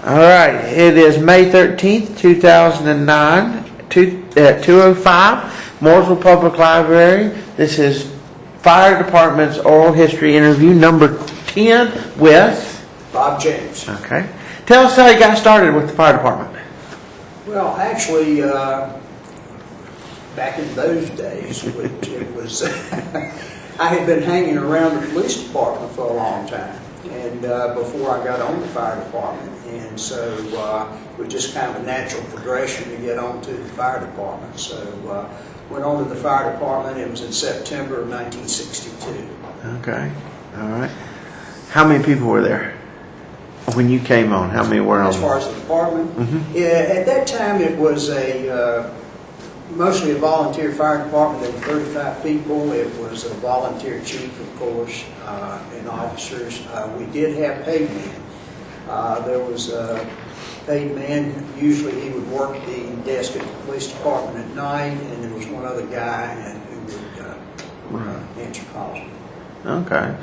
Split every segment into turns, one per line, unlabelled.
All right, it is May 13th, 2009, at 2:05, Mooresville Public Library. This is Fire Department's Oral History Interview number 10 with
Bob James.
Okay. Tell us how you got started with the fire department.
Well, actually, back in those days, it was I had been hanging around the police department for a long time, and before I got on the fire department, and so it was just kind of a natural progression to get on to the fire department. So went on to the fire department. It was in September of 1962.
Okay. All right. How many people were there when you came on? How many were on?
As far as the department,
Mm-hmm.
yeah, at that time it was mostly a volunteer fire department. There were 35 people. It was a volunteer chief, of course, and officers. We did have paid men. There was a paid man. Usually he would work the desk at the police department at night, and there was one other guy who would answer calls.
Okay.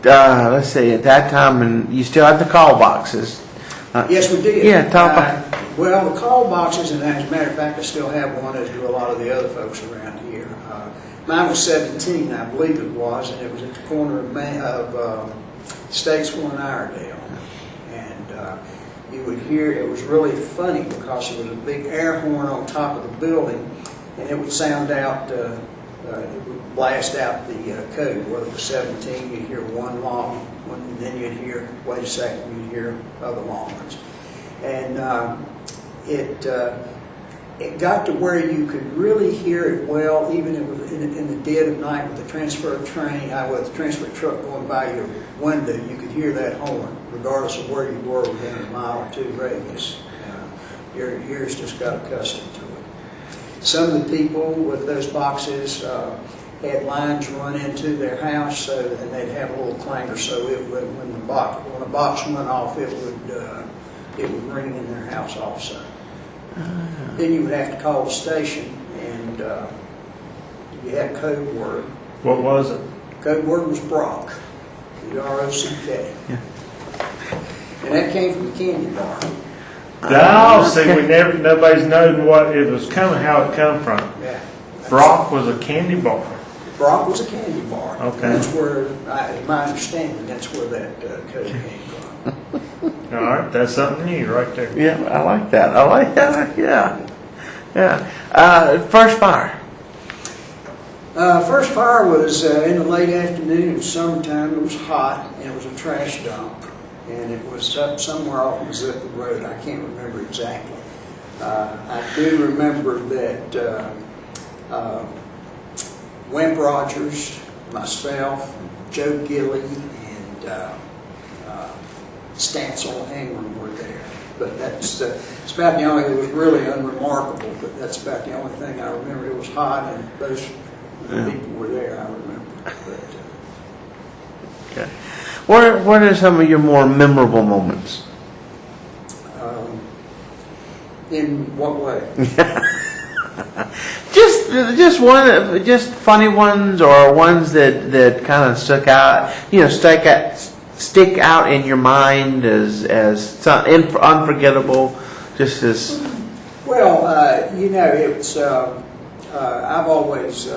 Let's see. At that time, and you still had the call boxes.
Yes, we did.
Yeah, talk about.
Well, the call boxes, and as a matter of fact, I still have one, as do a lot of the other folks around here. Mine was 17, I believe it was, and it was at the corner of Statesville and Iredale. And you would hear, it was really funny because there was a big air horn on top of the building, and it would sound out, it would blast out the code. Whether it was 17, you'd hear one long one, and then you'd hear, wait a second, you'd hear other long ones. And it got to where you could really hear it well, even in the dead of night with the transfer train, with the transfer truck going by your window. You could hear that horn, regardless of where you were within a mile or two radius. Your ears just got accustomed to it. Some of the people with those boxes had lines run into their house, and they'd have a little clanger, so when a box went off, it would ring in their house also. Then you would have to call the station, and you had a code word.
What was it?
Code word was Brock, B-R-O-C-K.
Yeah.
And that came from the candy bar.
Oh, see, nobody's known what it was coming, how it come from.
Yeah.
Brock was a candy bar.
Brock was a candy bar.
Okay.
That's where, in my understanding, that's where that code came from.
All right, that's something new right there.
Yeah, I like that. Yeah. Yeah. First fire.
First fire was in the late afternoon. It was summertime. It was hot, and it was a trash dump. And it was up somewhere off Mazeppa Road. I can't remember exactly. I do remember that Wimp Rogers, myself, Joe Gilley, and Stancil Ingram were there. But it's about the only, it was really unremarkable, but that's about the only thing I remember. It was hot, and those people were there, I remember. But,
Okay. What are some of your more memorable moments?
in what way?
Just funny ones, or ones that kind of stick out in your mind as unforgettable, just as.
Well, it's I've always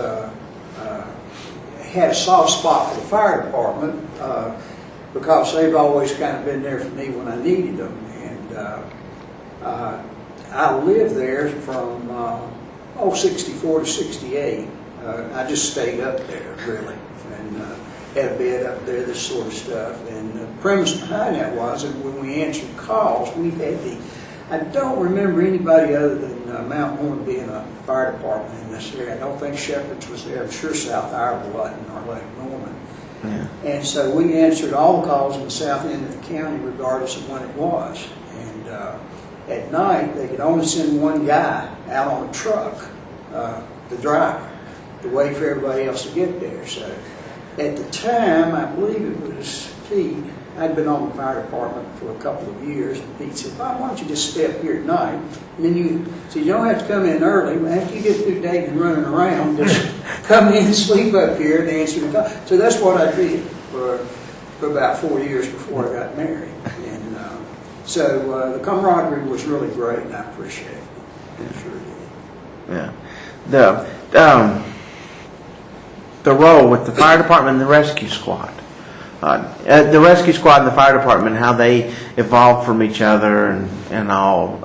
had a soft spot for the fire department because they've always kind of been there for me when I needed them, and I lived there from 64 to 68. I just stayed up there really, and had a bed up there, this sort of stuff. And the premise behind that was that when we answered calls, we had I don't remember anybody other than Mount Horn being a fire department in this area. I don't think Shepherd's was there. I'm sure South Iowa wasn't, or Lake Norman.
Yeah.
And so we answered all the calls in the south end of the county, regardless of when it was. And at night, they could only send one guy out on a truck, the driver, to wait for everybody else to get there. So at the time, I believe it was Pete. I'd been on the fire department for a couple of years, and Pete said, "Why don't you just stay up here at night? And then you don't have to come in early. After you get through Dave and running around, just come in and sleep up here and answer the call." So that's what I did for about 4 years before I got married. And So the camaraderie was really great, and I appreciate it. Sure did.
Yeah. The role with the fire department and the rescue squad. The rescue squad and the fire department, how they evolved from each other and all.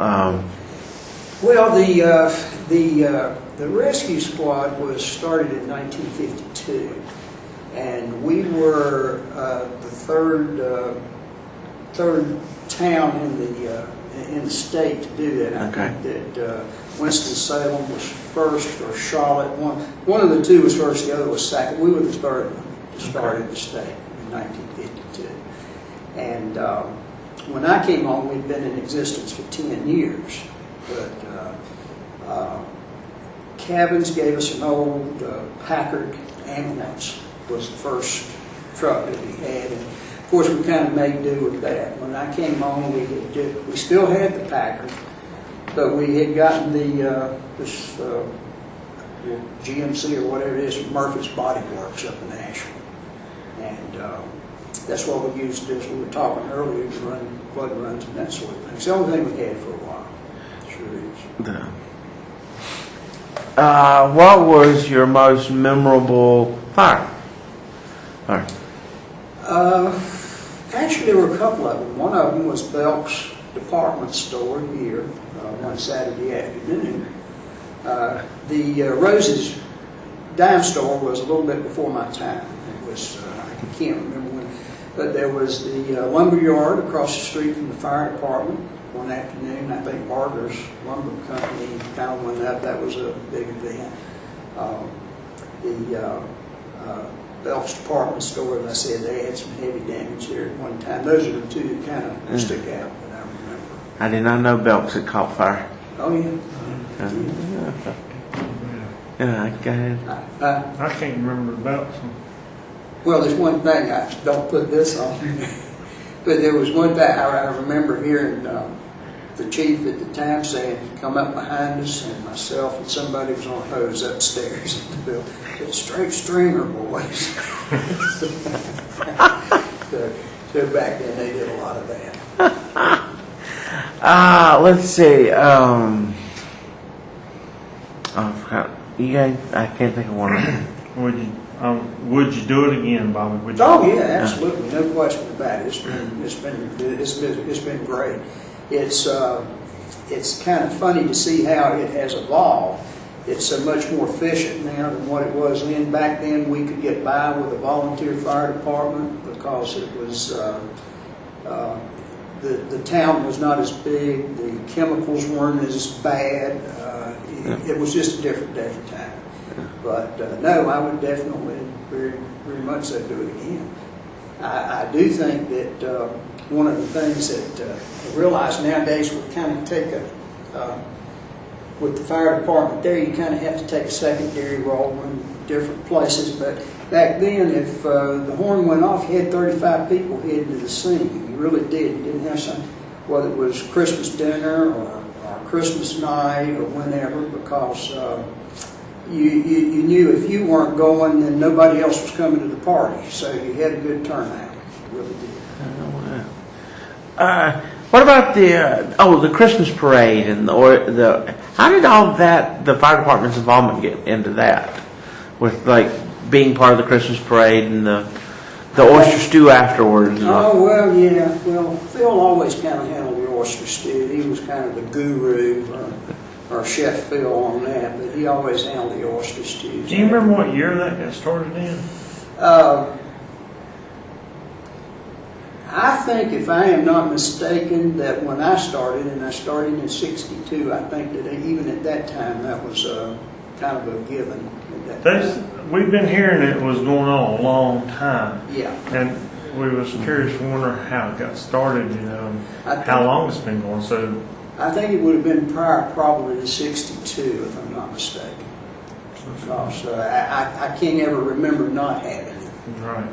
Well, the rescue squad was started in 1952, and we were the third town in the state to do that. I
Okay.
think that Winston-Salem was first, or Charlotte. One of the two was first, the other was second. We were the third one to start in the state in 1952. And when I came home, we'd been in existence for 10 years. But Cabins gave us an old Packard ambulance. Was the first truck that we had. And of course, we kind of made do with that. When I came home, we still had the Packard, but we had gotten this GMC or whatever it is from Murphy's Body Works up in Ashland. And that's what we used, as we were talking earlier, to run blood runs and that sort of thing. It's the only thing we had for a while. Sure is.
What was your most memorable fire? All right.
Actually, there were a couple of them. One of them was Belk's department store here one Saturday afternoon. The Rose's dime store was a little bit before my time. It was, I can't remember when, but there was the lumber yard across the street from the fire department. One afternoon, I think Barger's Lumber Company kind of went up. That was a big event. Belk's department store, as I said, they had some heavy damage there at one time. Those are the two that kind of stick out that I remember.
I did not know Belk's had caught fire.
Oh, yeah.
Yeah, go ahead.
I can't remember about some.
Well, there's one thing, I don't put this on, but there was one thing I remember hearing the chief at the time saying, come up behind us, and myself and somebody was on a hose upstairs in the building. It's straight streamer, boys. So back then they did a lot of that.
Let's see. I forgot. You guys, I can't think of one of them.
Would you do it again, Bobby? Would you?
Oh yeah, absolutely, no question about it. It's been great. It's kind of funny to see how it has evolved. It's so much more efficient now than what it was then. Back then, we could get by with a volunteer fire department because it was the town was not as big, the chemicals weren't as bad. It was just a different day and time. But no, I would definitely very, very much so do it again. I do think that one of the things that I realize nowadays we kind of take with the fire department there, you kind of have to take a secondary role in different places. But back then, if the horn went off, you had 35 people heading to the scene. You really did. You didn't have some, whether it was Christmas dinner or Christmas night or whenever, because you knew if you weren't going, then nobody else was coming to the party. So you had a good turnout. You really did.
What about the Christmas parade and how did all of that, the fire department's involvement, get into that, with like being part of the Christmas parade and the oyster stew afterwards?
Oh well, yeah. Well, Phil always kind of handled the oyster stew. He was kind of the guru, or Chef Phil on that, but he always handled the oyster stew.
Do you remember what year that got started in?
I think, if I am not mistaken, that when I started, and I started in '62, I think that even at that time that was kind of a given.
We've been hearing it was going on a long time.
Yeah.
And we was curious, wondering how it got started, how long it's been going. So
I think it would have been prior probably to '62, if I'm not mistaken. Because I can't ever remember not having it.
Right.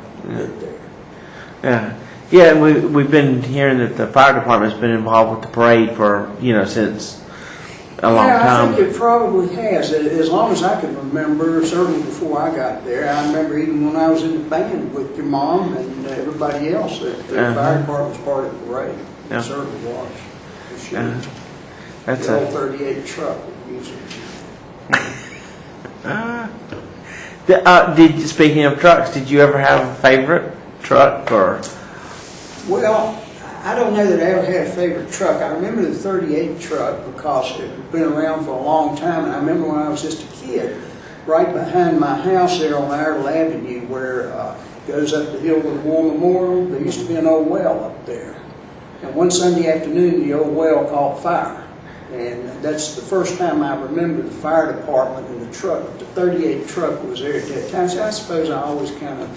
Yeah. Yeah, and we've been hearing that the fire department's been involved with the parade for, since a long
Yeah, I
time.
think it probably has. As long as I can remember, certainly before I got there. I remember even when I was in the band with your mom and everybody else, that the fire department was part of the parade.
Yeah.
It certainly was. For sure.
That's
The old
a.
38 truck with music.
Speaking of trucks, did you ever have a favorite truck or?
Well, I don't know that I ever had a favorite truck. I remember the 38 truck because it had been around for a long time. And I remember when I was just a kid, right behind my house there on Iredell Avenue where it goes up the hill to the War Memorial, there used to be an old well up there. And one Sunday afternoon, the old well caught fire. And that's the first time I remember the fire department and the truck. The 38 truck was there at that time. So I suppose I always kind of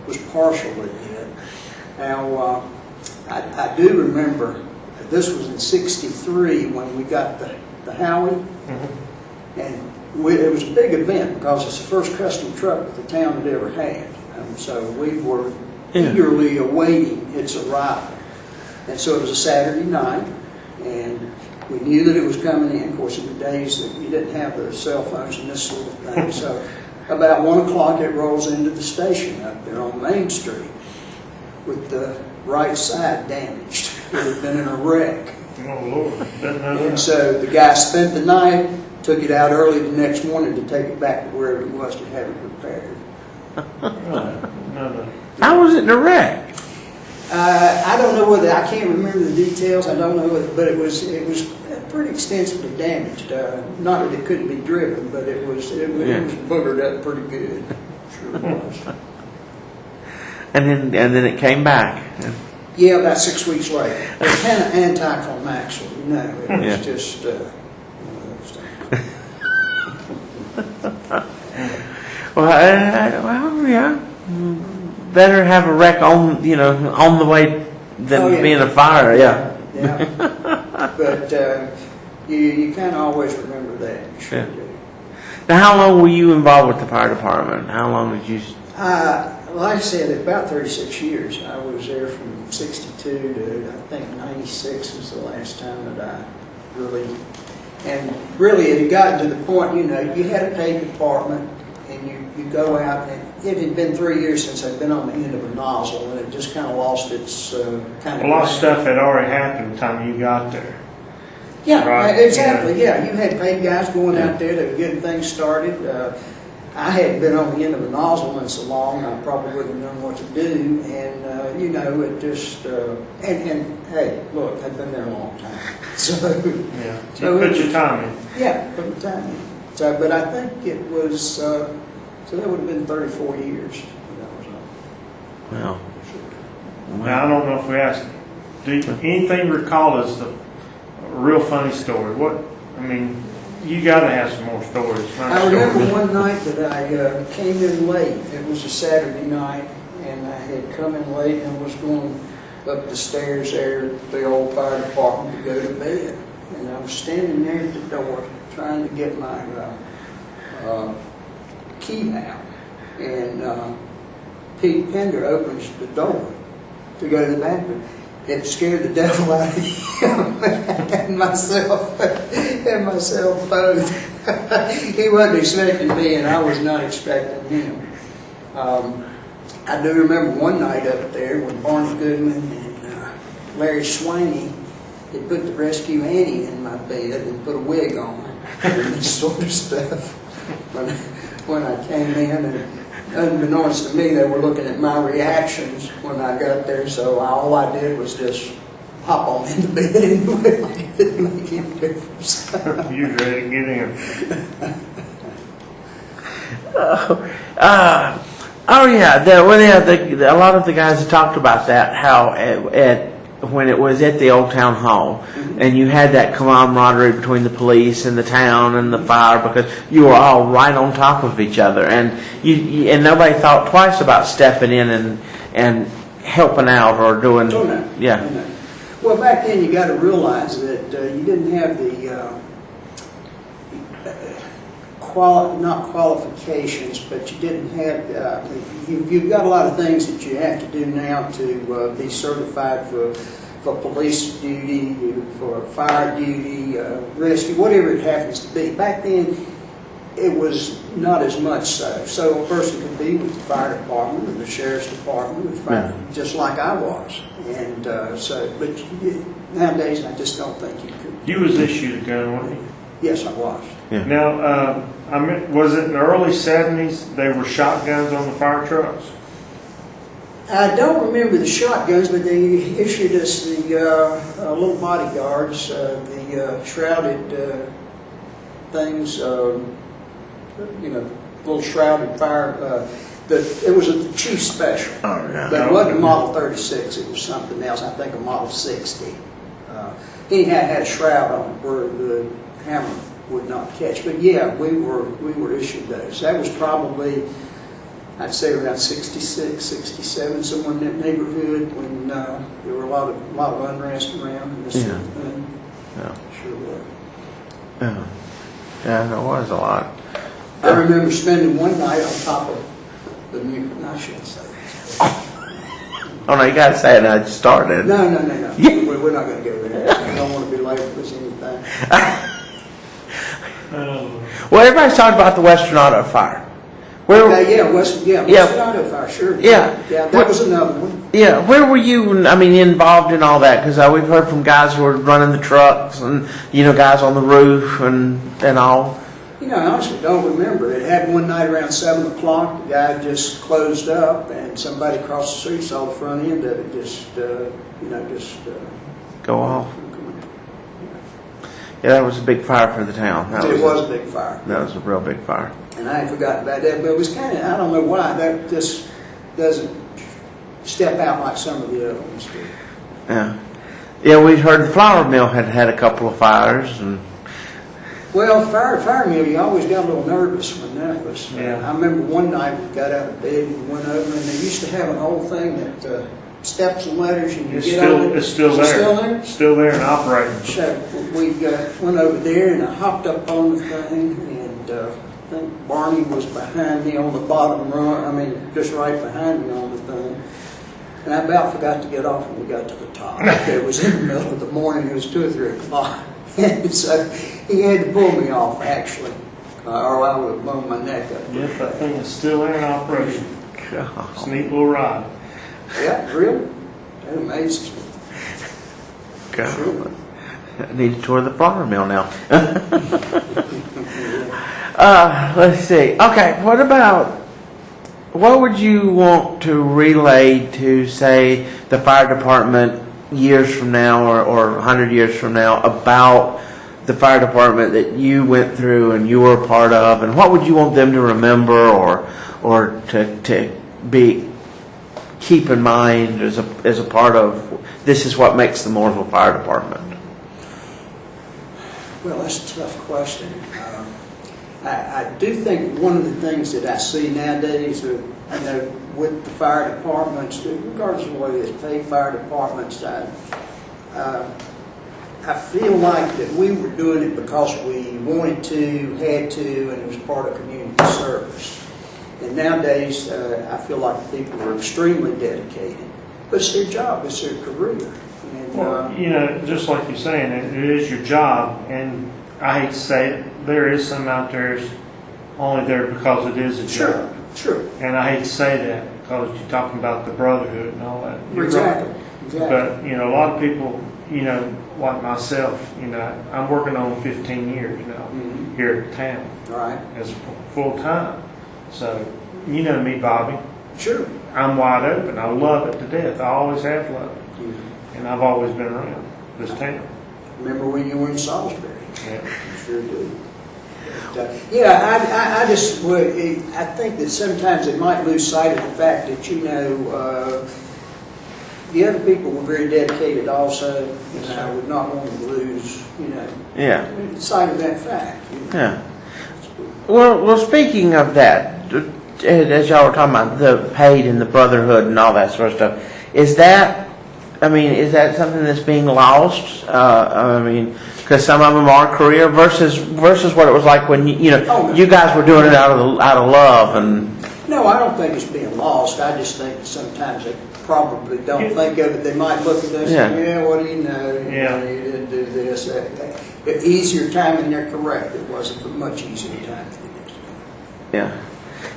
was partial with it. Now, I do remember, this was in '63 when we got the Howie. And it was a big event because it's the first custom truck that the town had ever had. So we were eagerly awaiting its arrival. And so it was a Saturday night, and we knew that it was coming in. Of course, in the days that you didn't have the cell phones and this sort of thing. So about 1 o'clock, it rolls into the station up there on Main Street with the right side damaged. It had been in a wreck.
Oh, Lord. Didn't know
And
that.
so the guy spent the night, took it out early the next morning to take it back to wherever it was to have it repaired.
No.
How was it in a wreck?
I don't know whether, I can't remember the details, I don't know whether, but it was pretty extensively damaged. Not that it couldn't be driven, but it was boogered up pretty good. Sure was.
And then it came back.
Yeah, about 6 weeks later. It was kind of anticlimactic, you know. It was
Yeah.
just,
Well, yeah. Better have a wreck on the way than being a fire. Yeah.
Yeah. But you kind of always remember that. You sure
Yeah.
do.
Now, how long were you involved with the fire department? How long did you?
Like I said, about 36 years. I was there from 62 to, I think, 96 was the last time that I really, and really it had gotten to the point, you had a paid department and you go out, and it had been 3 years since I'd been on the end of a nozzle, and it just kind of lost its kind of...
A lot of stuff had already happened the time you got there.
Yeah,
Right,
exactly. Yeah, you had paid guys going out there that were getting things started. I hadn't been on the end of a nozzle in so long, I probably wouldn't have known what to do. And, it just, and hey, look, I've been there a long time. So,
Yeah.
So
You put your time in.
yeah, put the time in. So, but I think it was, so that would have been 34 years.
Well,
Now, I don't know if we asked, do you, anything recall as a real funny story? You got to have some more stories. funny
I remember
stories.
one night that I came in late. It was a Saturday night, and I had come in late and was going up the stairs there at the old fire department to go to bed. And I was standing there at the door trying to get my key out. And Pete Pender opens the door to go to the bathroom. It scared the devil out of him and myself both. He wasn't expecting me, and I was not expecting him. I do remember one night up there when Barney Goodman and Larry Swaney had put the Rescue Annie in my bed and put a wig on and this sort of stuff. When I came in, and unbeknownst to me, they were looking at my reactions when I got there, so all I did was just hop on into bed anyway, like it didn't make any difference.
You was ready to get in.
A lot of the guys have talked about that, how when it was at the old town hall, and you had that camaraderie between the police and the town and the fire, because you were all right on top of each other, and and nobody thought twice about stepping in and helping out or doing.
Oh, no.
Yeah.
No. Well, back then you got to realize that you didn't have the not qualifications, but you didn't have. You've got a lot of things that you have to do now to be certified for for police duty, for fire duty, rescue, whatever it happens to be. Back then, it was not as much so. So a person could be with the fire department or the sheriff's department, just like I was. And nowadays, I just don't think you could.
You was issued a gun, weren't you?
Yes, I was.
Yeah.
Now, was it in the early 70s they were shotguns on the fire trucks?
I don't remember the shotguns, but they issued us the little bodyguards, the shrouded things, little shrouded fire. It was a chief special.
Oh, yeah.
But it wasn't a Model 36, it was something else, I think a Model 60. He had a shroud on it where the hammer would not catch. But yeah, we were issued those. That was probably, I'd say around 66, 67, somewhere in that neighborhood when there were a lot of unrest around and this sort of thing.
Yeah.
Sure was.
Yeah. Yeah, there was a lot.
I remember spending one night on top of the new, I shouldn't say that.
Oh, no, you got to say it. I just started.
No.
Yeah.
We're not going to go there. I don't want to be labeled as anything.
Well, everybody's talking about the Western Auto Fire. Western
Auto Fire, sure.
Yeah.
Yeah, that was another one.
Yeah, where were you, involved in all that? Because we've heard from guys who were running the trucks and, guys on the roof and all.
I honestly don't remember. It happened one night around 7 o'clock. The guy just closed up and somebody across the street saw the front end of it just
Go off. Yeah, that was a big fire for the town.
It was a big fire.
That was a real big fire.
And I ain't forgotten about that, but it was kind of, I don't know why, that just doesn't step out like some of the other ones do.
Yeah. Yeah, we'd heard the flour mill had a couple of fires.
Well, fire mill, you always got a little nervous when that was.
Yeah.
I remember one night we got out of bed and went over, and they used to have an old thing that steps and ladders, and you get on it.
It's still there.
Still there?
Still there and operating.
So we went over there, and I hopped up on the thing, and I think Barney was behind me on the bottom rung, just right behind me on the thing. And I about forgot to get off when we got to the top. It was in the middle of the morning, it was 2 or 3 o'clock. And so he had to pull me off, actually, or I would have blown my neck up.
Yep, that thing is still there in operation. It's a neat little ride.
Yeah, really? That amazes me.
God.
Sure.
I need to tour the flour mill now. Let's see. Okay, what would you want to relay to, say, the fire department years from now or 100 years from now about the fire department that you went through and you were a part of, and what would you want them to remember or to keep in mind as a part of this is what makes the Mooresville Fire Department?
Well, that's a tough question. I do think one of the things that I see nowadays, I know with the fire departments, regardless of what it is, paid fire departments, I feel like that we were doing it because we wanted to, had to, and it was part of community service. And nowadays, I feel like people are extremely dedicated. But it's their job, it's their career. And,
well, just like you're saying, it is your job, and I hate to say it, there is some out there is only there because it is a job.
Sure.
And I hate to say that because you're talking about the brotherhood and all that. You're
Exactly.
right.
Exactly.
But, a lot of people, like myself, I'm working on 15 years now here at town
Right.
as full time. So, you know me, Bobby.
Sure.
I'm wide open. I love it to death. I always have loved it. And I've always been around this town.
Remember when you were in Salisbury?
Yeah.
You sure do. But, I just would. I think that sometimes they might lose sight of the fact that the other people were very dedicated also, and I would not want to lose sight of that fact.
Yeah. Well, speaking of that, as y'all were talking about the paid and the brotherhood and all that sort of stuff, is that something that's being lost? Because some of them are career versus what it was like when you guys were doing it out of love and.
No, I don't think it's being lost. I just think that sometimes probably don't think of it. They might look at us
Yeah.
and, yeah, what do you know?
Yeah.
You didn't do this. Easier time, and they're correct. It wasn't a much easier time.
Yeah.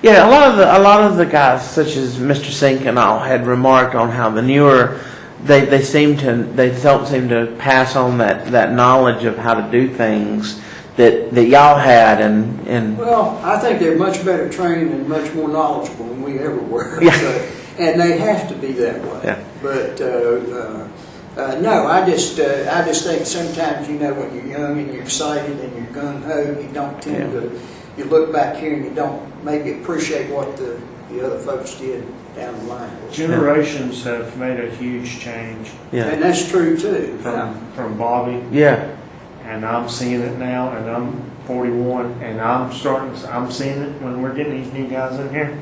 Yeah, a lot of the guys, such as Mr. Sink and all, had remarked on how the newer, they don't seem to pass on that knowledge of how to do things that y'all had, and
Well, I think they're much better trained and much more knowledgeable than we ever were.
Yeah.
So, and they have to be that way.
Yeah.
But no, I just think sometimes, you know, when you're young and you're excited and you're gung ho, you don't tend to. You look back here and you don't maybe appreciate what the other folks did down the line.
Generations have made a huge change
yeah,
And that's true too.
from Bobby,
yeah,
and I'm seeing it now, and I'm 41, and I'm seeing it when we're getting these new guys in here.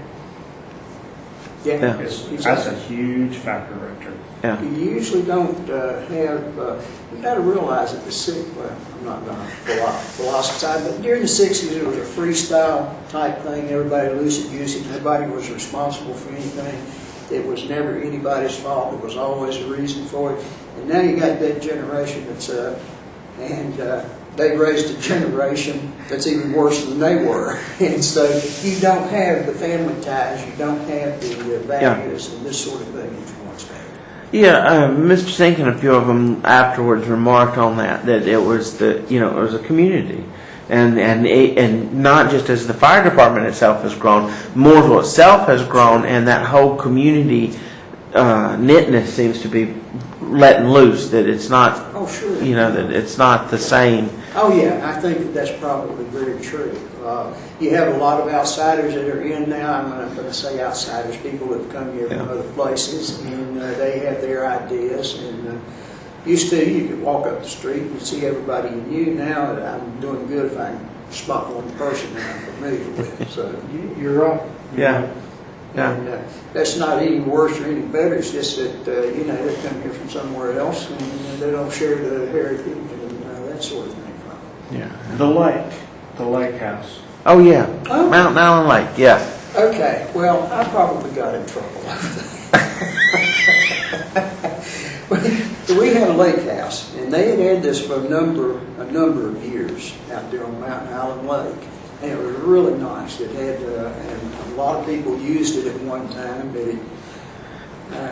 Yeah.
Yeah.
That's a huge factor right there.
yeah,
You usually don't have, you got to realize that I'm not going to philosophize, but during the 60s it was a freestyle type thing. Everybody loosey-goosey. Nobody was responsible for anything. It was never anybody's fault. It was always a reason for it. And now you got that generation that's up, and they raised a generation that's even worse than they were. And so you don't have the family ties, you don't have the values and this sort of thing that you once had.
yeah. Mr. Sink and a few of them afterwards remarked on that it was it was a community, and not just as the fire department itself has grown, Mooresville itself has grown, and that whole community knitness seems to be letting loose. That it's not,
Oh, sure.
that it's not the same.
Oh, yeah, I think that's probably very true. You have a lot of outsiders that are in now. I'm not going to say outsiders, people that have come here from other places, and they have their ideas. And used to, you could walk up the street and see everybody you knew. Now I'm doing good if I can spot one person that I'm familiar with. So
You're right.
Yeah. Yeah.
And that's not any worse or any better. It's just that, they come here from somewhere else and they don't share the heritage and that sort of thing.
Yeah.
The lake house.
Oh yeah.
Oh.
Mountain Island Lake. Yeah.
Okay, well, I probably got in trouble. We had a lake house, and they had this for a number of years out there on Mountain Island Lake. And it was really nice. It had, and a lot of people used it at one time, but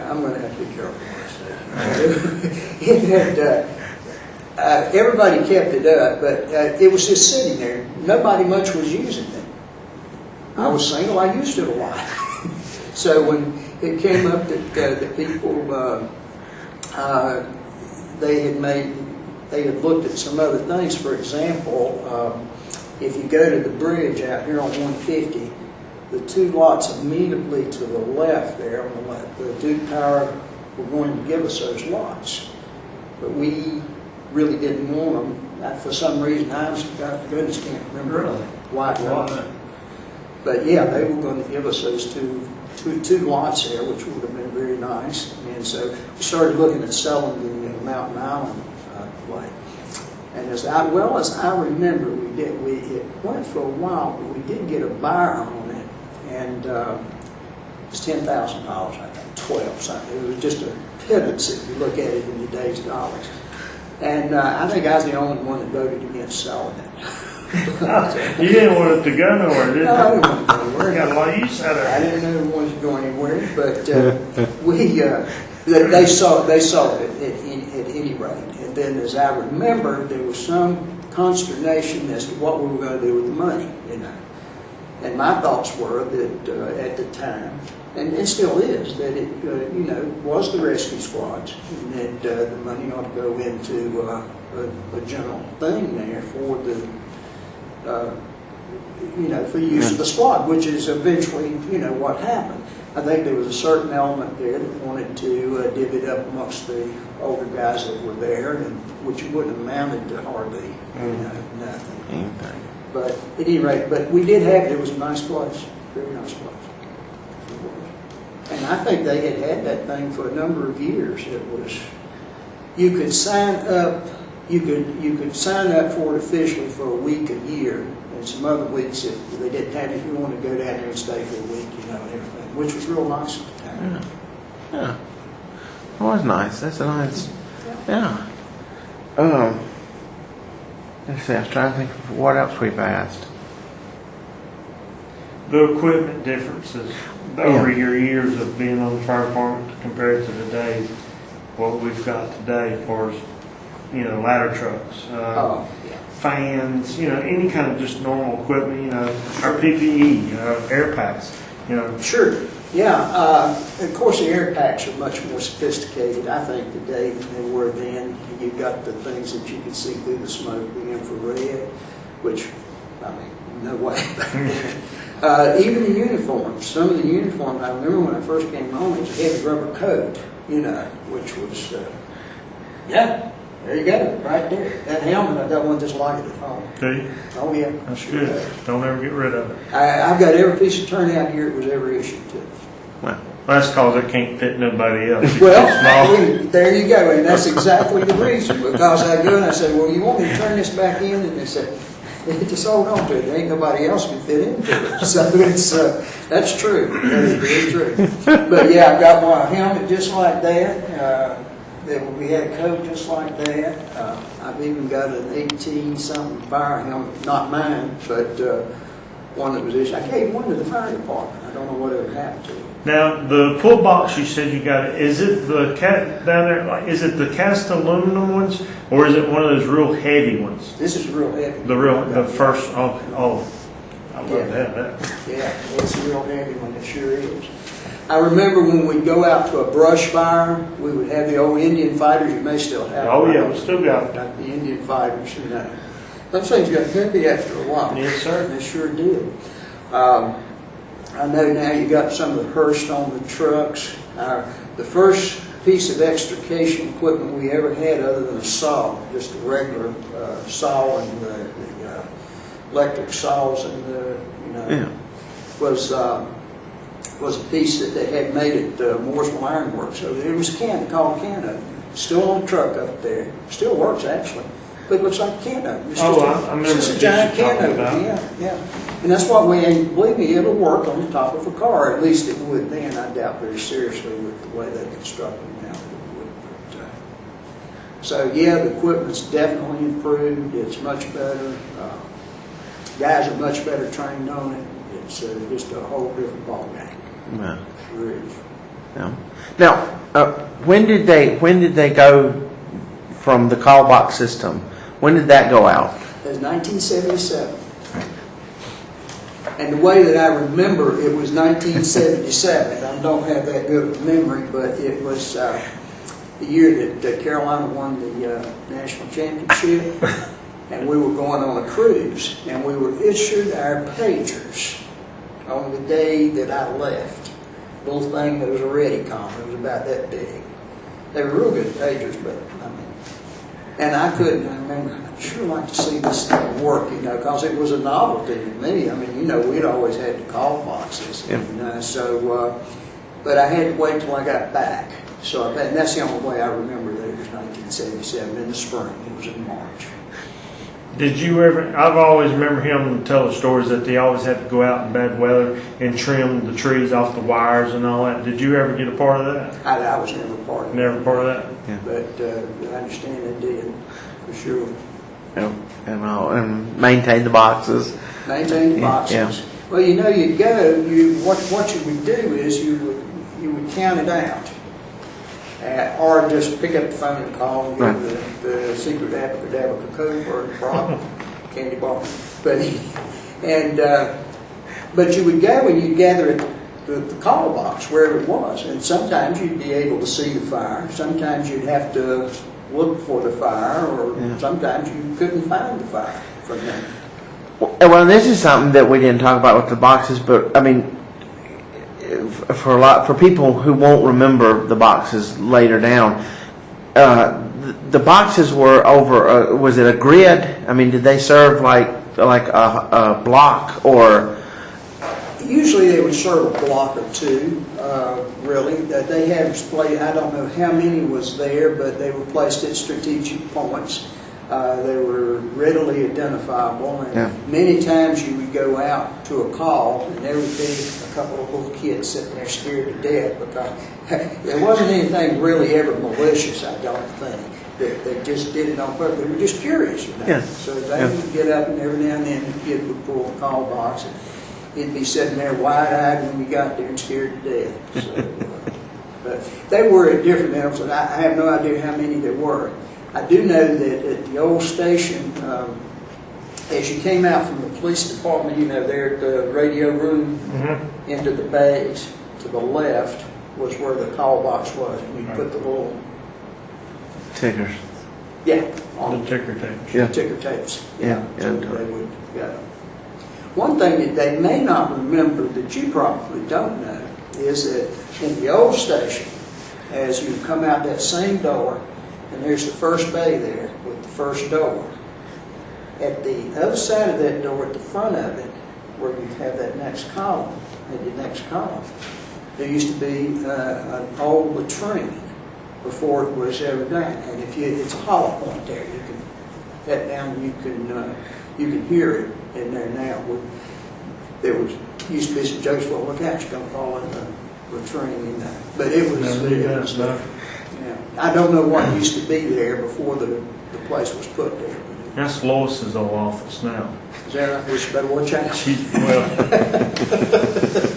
I'm going to have to be careful what I say. It had, everybody kept it up, but it was just sitting there. Nobody much was using it. I was single. I used it a lot. So when it came up that the people, they had looked at some other things. For example, if you go to the bridge out here on 150, the two lots immediately to the left there, on the left, the Duke Power were going to give us those lots. But we really didn't want them. For some reason, I goodness can't remember why it was. But yeah, they were going to give us those two lots there, which would have been very nice. And so we started looking at selling the Mountain Island Lake. And as I remember, it went for a while, but we did get a buyer on it, and it was $10,000, I think, 12 something. It was just a pittance if you look at it in today's dollars. And I think I was the only one that voted against selling it.
You didn't want it to go nowhere, did you?
No, I didn't want to go anywhere.
We got a lot of use out of
I
it.
didn't know it wanted to go anywhere, but they saw it at any rate. And then, as I remember, there was some consternation as to what we were going to do with the money, And my thoughts were that at the time, and it still is, that it was the rescue squads, and that the money ought to go into a general thing there for the for use of the squad, which is eventually what happened. I think there was a certain element there that wanted to divvy it up amongst the older guys that were there, and which wouldn't have amounted to hardly nothing.
Anything.
But at any rate, we did have it. It was a nice place, very nice place. And I think they had that thing for a number of years. It was, you could sign up for it officially for a week a year, and some other weeks if they didn't have it, if you wanted to go down there and stay for a week, and everything, which was real nice at the time.
Yeah. That was nice. That's a nice. Yeah. Let's see. I was trying to think of what else we've asked.
The equipment differences over your years of being on the fire department compared to today, what we've got today for, ladder trucks,
Oh, yeah.
fans, any kind of just normal equipment, our PPE, air packs,
Sure, yeah. Of course, the air packs are much more sophisticated, I think, today than they were then. You've got the things that you can see through the smoke, the infrared, which, no way back then. Even the uniforms, some of the uniforms, I remember when I first came home, it was a heavy rubber coat, which was, there you go, right there. That helmet, I got one just like it at home.
do you?
Oh, yeah.
That's
sure
good.
have.
Don't ever get rid of it.
I've got every piece of turnout here it was ever issued to.
Well,
That's because it can't fit nobody else. It's
Well,
too small.
there you go, and that's exactly the reason, because I go and I said, well, you want me to turn this back in? And they said, just hold on to it, there ain't nobody else can fit into it. So it's, that's true, that is very true. But yeah, I've got my helmet just like that, we had a coat just like that. I've even got an 18-something fire helmet, not mine, but one that was issued. I gave one to the fire department, I don't know whatever happened to it.
Now, the pull box you said you got, is it the down there, like, is it the cast aluminum ones, or is it one of those real heavy ones?
This is real heavy.
The first, oh, I love
Yeah.
to have that.
Yeah, it's a real heavy one, it sure is. I remember when we'd go out to a brush fire, we would have the old Indian fighters, you may still have them.
Oh, yeah, we still got it.
Got the Indian fighters, Those things got heavy after a while.
Yes, sir.
They sure did. I know now you got some of the Hearst on the trucks. The first piece of extrication equipment we ever had other than a saw, just a regular saw and the electric saws and was a piece that they had made at Mooresville Iron Works. So it was a can, called a can opener. Still on the truck up there. Still works actually. But it looks like a can opener.
I remember
It's just a
the
giant
piece you're
can
talking
opener.
about.
Yeah. And that's what and believe me, it'll work on the top of a car. At least it would then. I doubt very seriously with the way they construct them now. It would. But, so yeah, the equipment's definitely improved. It's much better. Guys are much better trained on it. It's just a whole different ballgame.
yeah.
Sure is.
Yeah. Now, when did they go from the call box system? When did that go out?
It was 1977. And the way that I remember it was 1977. I don't have that good of a memory, but it was the year that Carolina won the national championship. And we were going on a cruise, and we were issued our pagers on the day that I left. Little thing that was a Redicom. It was about that big. They were real good pagers, but and I remember, I'd sure like to see this thing work, because it was a novelty to me. We'd always had the call boxes, but I had to wait till I got back. So and that's the only way I remember that it was 1977 in the spring. It was in March.
Did you ever, I've always remember him tell the stories that they always had to go out in bad weather and trim the trees off the wires and all that. Did you ever get a part of that?
I was never part of it.
Never part of that?
Yeah.
But I understand they did, for sure.
And maintain the boxes.
Maintain the boxes.
Yeah.
Well, you'd go, what you would do is you would count it out. Or just pick up the phone and call and give the secret abracadabra code or candy bar. But you would go and you'd gather at the call box wherever it was. And sometimes you'd be able to see the fire. Sometimes you'd have to look for the fire, or sometimes you couldn't find the fire from them.
Well, this is something that we didn't talk about with the boxes, but for people who won't remember the boxes later down, the boxes were over. Was it a grid? Did they serve like a block or?
Usually they would serve a block or two. Really, they had displayed. I don't know how many was there, but they were placed at strategic points. They were readily identifiable, and many times you would go out to a call, and there would be a a couple of little kids sitting there scared to death because there wasn't anything really ever malicious, I don't think. They just did it on purpose. They were just curious, you know.
Yeah.
So they would get up, and every now and then the kid would pull the call box, and he'd be sitting there wide-eyed when we got there and scared to death. So, but they were at different intervals, and I have no idea how many there were. I do know that at the old station, as you came out from the police department, you know, there at the radio room, into the bays, to the left was where the call box was. And you put the little,
Tickers.
yeah, on
The ticker tapes.
Yeah.
ticker tapes.
Yeah,
So
yeah.
they would, yeah. One thing that they may not remember that you probably don't know is that in the old station, as you come out that same door, and there's the first bay there with the first door. At the other side of that door, at the front of it, where you have that next column, at the next column, there used to be an old latrine before it was ever done. And if you, it's a hollow point there. You can that down. You can hear it in there now. There was used to be some jokes. Well, look out, you're going to fall in the latrine in there. But it was. Yeah. I don't know what used to be there before the place was put there.
That's Lois's old office now.
Is that right? We should better watch out.
Well,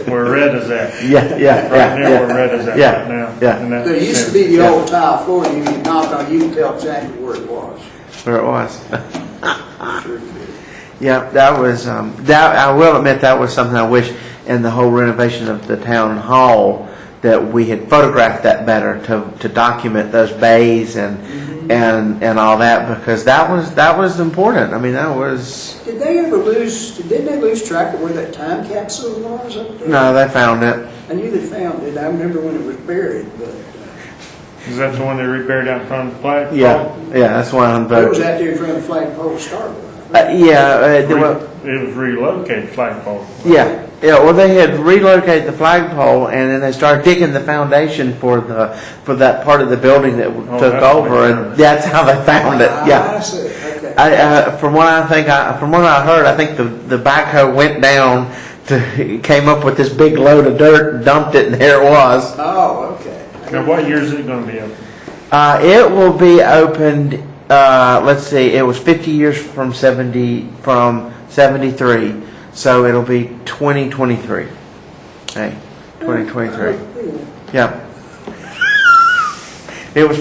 where Red is at.
Yeah.
Right now, where Red is at
Yeah,
right now.
yeah.
And that
There used to be the old tile floor, and you could knock on, you can tell exactly where it was.
Where it was.
Sure you did.
Yeah, that was, that, I will admit that was something I wish in the whole renovation of the town hall that we had photographed that better to document those bays and all that, because that was important. I mean, that was.
Didn't they lose track of where that time capsule was up there?
No, they found it.
I knew they found it. I remember when it was buried, but
Is that the one they reburied out in front of the flag?
Yeah, that's one.
it was out there in front of the flagpole to start with.
It was relocated flagpole.
Yeah. Well, they had relocated the flagpole, and then they started digging the foundation for that part of the building that took
that's
over,
what they
and
found.
that's how they found it. Yeah.
I see. Okay.
From what I heard, I think the backhoe went down came up with this big load of dirt and dumped it, and there it was.
Oh, okay.
Now, what year is it going to be open?
It will be opened. Let's see. It was 50 years from 73, so it'll be 2023. Hey, 2023. Yeah. It was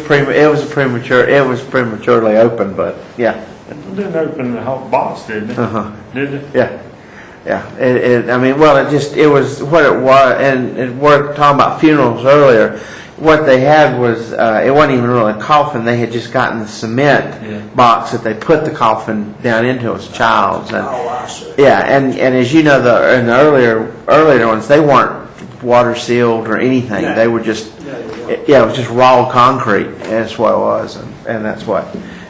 prematurely open, but yeah.
It didn't open the whole box, did it? Did it?
Yeah. It was what it was, and we're talking about funerals earlier. What they had was, it wasn't even really a coffin. They had just gotten the cement box that they put the coffin down into as a child's. And,
I see.
yeah, and as you know, in the earlier ones, they weren't water sealed or anything.
No.
They were just,
No,
it was just raw concrete. That's what it was, and that's what,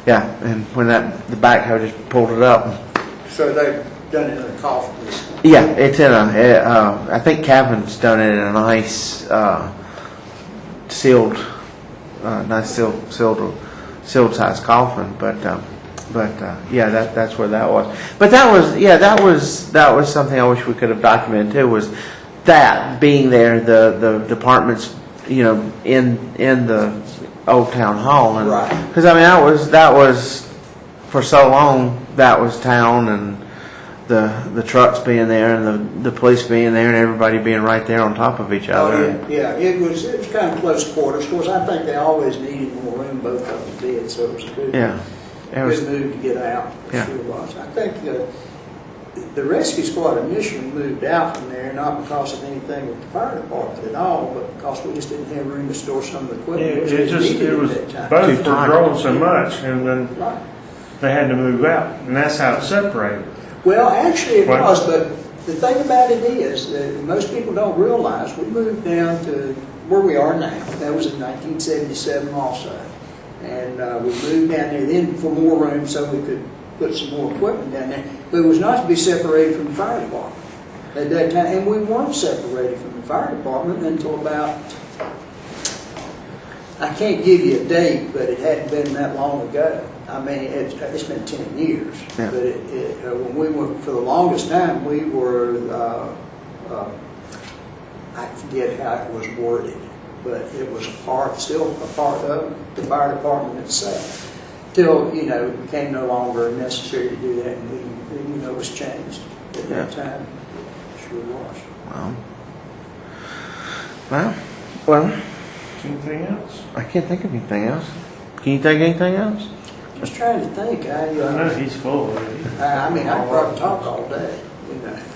yeah. And when the backhoe just pulled it up.
So they've done it in a coffin.
Yeah, it's in I think Kevin's done it in a nice sealed size coffin, but yeah, that's where that was. But that was something I wish we could have documented too. Was that being there, the departments, in the old town hall, and
Right.
because I mean that was for so long, that was town, and the trucks being there and the police being there and everybody being right there on top of each other.
Oh, yeah. It was kind of close quarters. Of course, I think they always needed more room. Both of them did, so it was a good,
Yeah. It was,
good move to get out. It
Yeah.
sure was. I think the rescue squad initially moved out from there, not because of anything with the fire department at all, but because we just didn't have room to store some of the equipment. which they needed
It was,
at that time.
both
Too
were
tight.
growing so much, and then
Right.
they had to move out, and that's how it separated.
Well, actually it
What?
was, but the thing about it is that most people don't realize we moved down to where we are now. That was in 1977 also. And we moved down there then for more room so we could put some more equipment down there. But it was not to be separated from the fire department at that time. And we weren't separated from the fire department until about, I can't give you a date, but it hadn't been that long ago. I mean, it's been 10 years.
Yeah.
But when we were, for the longest time, we were I forget how it was worded, but it was still a part of the fire department itself. Till, it became no longer necessary to do that, and it was changed at that time. Sure was.
Well,
Anything else?
I can't think of anything else. Can you think of anything else?
Just trying to think,
I know he's full of it.
I mean, I could probably talk all day,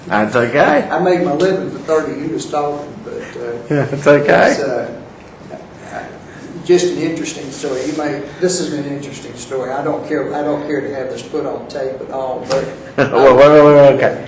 That's okay.
I made my living for 30 years talking, but,
That's okay.
it's just an interesting story. This is an interesting story. I don't care to have this put on tape at all, but
Well, okay.